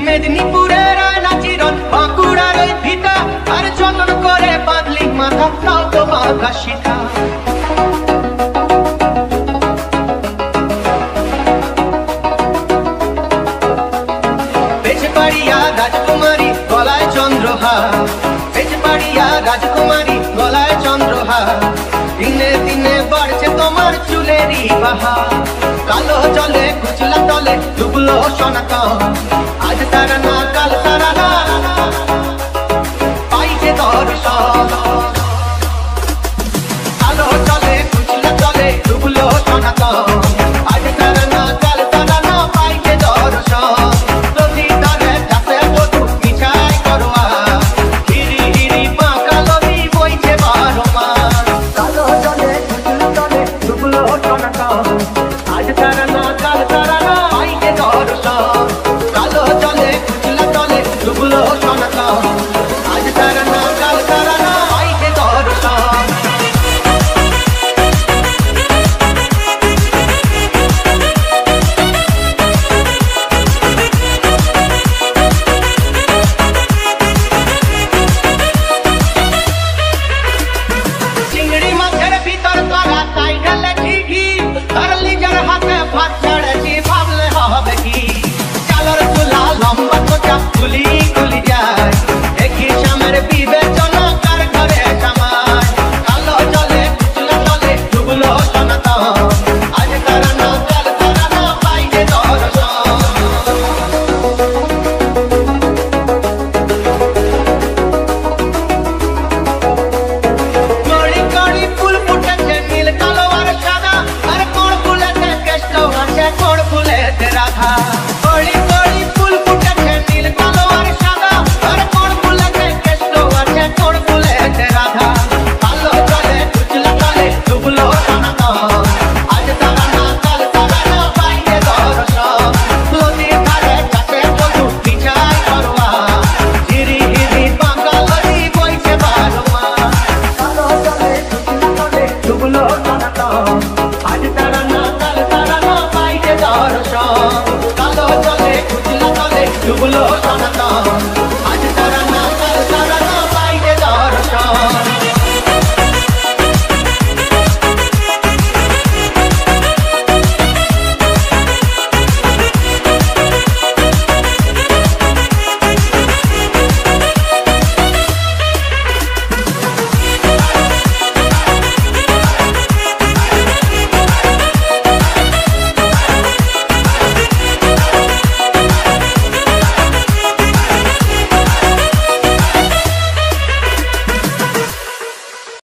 মেদিনীপুরের নাচিরন বাঁকুড়ার ওই ভিটা আর যতন করে বাঁধলি মাথা তাও তো বাঁকা শিখা বেজপাড়িয়া রাজকুমারী গলায় চন্দ্রহার বেজপাড়িয়া রাজকুমারী গলায় চন্দ্রহার দিনে দিনে বাড়ছে তোমার চুলেরই বাহার কালো জলে কুচলা তলে ডুবলো সনাতন আজ তারা না কাল তারা না পাইছে দর্শন কালো জলে কুচলা তলে ডুবলো সনাতন আজ তারা না কাল তারা না পাইছে দর্শন নদী ধারে যাতে বধু মিছাই করোয়া হিরি হিরি বাঁকা নদী বইছে 12 মাস কালো জলে কুচলা তলে ডুবলো সনাতন আজ তারা না কাল তারা না পাইছে দর্শন কালো জলে কুচলা তলে ডুবলো সনাতন আজ তারা না কাল তারা না পাইছে দর্শন চিংড়ি মাছের ভিতর তারা তাই ঢালে ঠিকই আর লিজার হাতে ভাত ছাড়েছি ভাবলে হবে কি চালর চুলা লম্বা কোচা গুলি গুলি যায় দেখি সামের বিবেচনা কার ঘরে জামায় কালো জলে কুচলা তলে ডুবলো সনাতন আজ তারা না কাল তারা না পাইছে দর্শন কড়ি কড়ি ফুল ফুটেছে নীল কালো আর সাদা আর কোন ফুলেতে কেষ্ট আছে কোন ফুলেতে রাধা কড়ি কড়ি ফুল ফুটেছে নীল কালো আর সাদা আর কোন ফুলেতে কেষ্ট আছে কোন ফুলেতে রাধা কালো জলে কুচলা তলে ডুবলো সনাতন আজ তারা না কাল তারা না পাইছে দর্শন নদীর ধারে যাতে বধু মিছাই করোয়া হিরি হিরি বাঁকা নদী বইছে 12 মাস কালো জলে কুচলা তলে ডুবলো সনাতন